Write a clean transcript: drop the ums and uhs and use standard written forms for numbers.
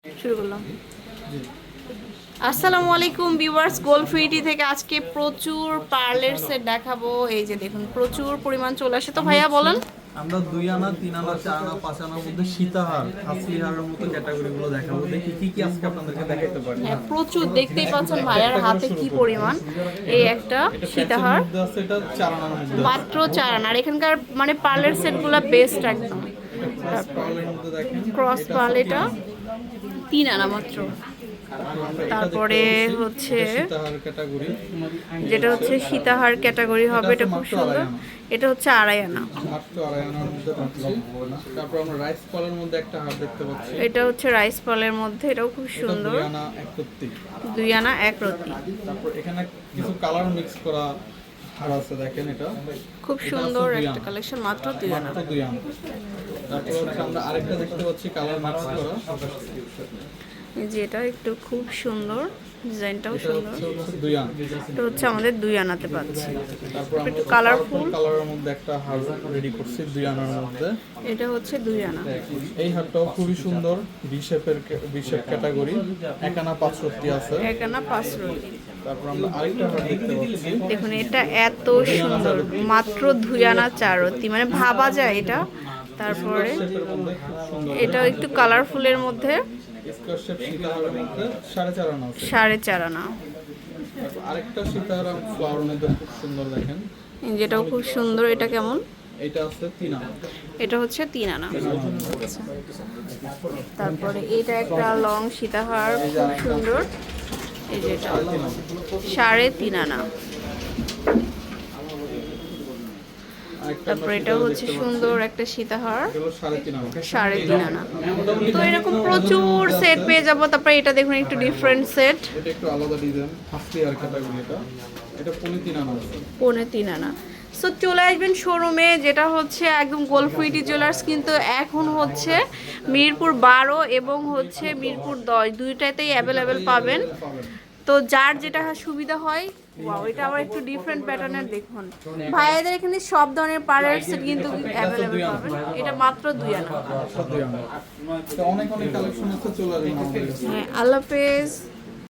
শুরু করলাম। আসসালামু আলাইকুম ভিউয়ার্স, গোল্ডফিটি থেকে আজকে প্রচুর পার্লের সেট দেখাবো। এই যে দেখুন প্রচুর পরিমাণ চলে আসে। তো ভাইয়া বলেন, আমরা 2 আনা 3 আনা 4 আনা 5 আনার মধ্যে সীতাহার হাসলিহারের মতো ক্যাটাগরিগুলো দেখাবো। দেখি কি কি আজকে আপনাদেরকে দেখাইতে পারি। হ্যাঁ প্রচুর দেখতেই পাচ্ছেন ভাইয়ার হাতে কি পরিমাণ। এই একটা সীতাহার এটা 4 আনার মধ্যে মাত্র 4 আনা। আর এখানকার মানে পার্লের সেটগুলো বেস্ট একদম। পার্লের মধ্যে দেখেন ক্রস পার্ল এটা 3 আনা মাত্র। তারপরে হচ্ছে সীতাহার ক্যাটাগরি, যেটা হচ্ছে সীতাহার ক্যাটাগরি হবে, এটা খুব সুন্দর। এটা হচ্ছে 2.5 আনা, মাত্র 2.5 আনার মধ্যে পাচ্ছি। তারপর আমরা রাইস পালের মধ্যে একটা হার দেখতে পাচ্ছি। এটা হচ্ছে রাইস পালের মধ্যে, এটাও খুব সুন্দর। 2 আনা 1 রত্তি। 2 আনা 1 রত্তি। তারপর এখানে কিছু কালার মিক্স করা হার আছে, দেখেন এটা খুব সুন্দর একটা কালেকশন, মাত্র 2 আনা। মাত্র 2 আনা। তারপর হচ্ছে আমরা আরেকটা দেখতে পাচ্ছি কালার মিক্স করা, এই যে এটা একটু খুব সুন্দর, ডিজাইনটাও সুন্দর। 2 আনা। এটা হচ্ছে আমাদের 2 আনাতে পাচ্ছি। তারপর আমরা একটু কালারফুল কালারের মধ্যে একটা হার রেডি করছি 2 আনার মধ্যে। এটা হচ্ছে 2 আনা। এই হারটাও খুবই সুন্দর, ভি শেপ ক্যাটাগরি, 1 আনা 5 রত্তি আছে। 1 আনা 5 রত্তি। তারপর আমরা আরেকটা হার দেখতে পাচ্ছি, দেখুন এটা এত সুন্দর, মাত্র 2 আনা 4 রত্তি, মানে ভাবা যায় এটা। তারপরে শেপের মধ্যে খুব সুন্দর, এটাও একটু কালারফুলের মধ্যে, স্কোয়ার শেপ সীতাহারের মধ্যে 4.5 আনা আছে। 4.5 আনা। তারপর আরেকটা সীতাহার ফ্লাওয়ার মধ্যে খুব সুন্দর, দেখেন যেটাও খুব সুন্দর। এটা কেমন? এটা আছে 3 আনা। এটা হচ্ছে 3 আনা। তারপরে এটা একটা লং সীতাহার, খুব সুন্দর। এই যে এটা 3.5 আনা। তারপরে এটা হচ্ছে সুন্দর একটা সীতাহার, এগুলো 3.5 আনা। 3.5 আনা। তো এরকম প্রচুর সেট পেয়ে যাবো। তারপরে এটা দেখুন একটু ডিফারেন্ট সেট, এটা একটু আলাদা ডিজাইন, হাসলি আর ক্যাটাগরি। এটা 3.5 আনা আছে। 3.5 আনা। সো চলে আসবেন শোরুমে, যেটা হচ্ছে একদম গোল্ডফিটি জুয়েলার্স। কিন্তু এখন হচ্ছে মিরপুর 12 এবং হচ্ছে মিরপুর 10 দুইটাতেই অ্যাভেলেবেল পাবেন। তো যার যেটা সুবিধা হয়। ওয়াও, এটা আবার একটু ডিফারেন্ট প্যাটার্নের। দেখুন ভাইয়াদের এখানে সব ধরনের পার্লার সেট কিন্তু অ্যাভেলেবেল পাবেন। এটা মাত্র 2 আনা। মাত্র 2 আনা। তো অনেক অনেক কালেকশন আছে, চলে আসবেন আমাদের কাছে। হ্যাঁ, আল্লাহ হাফেজ।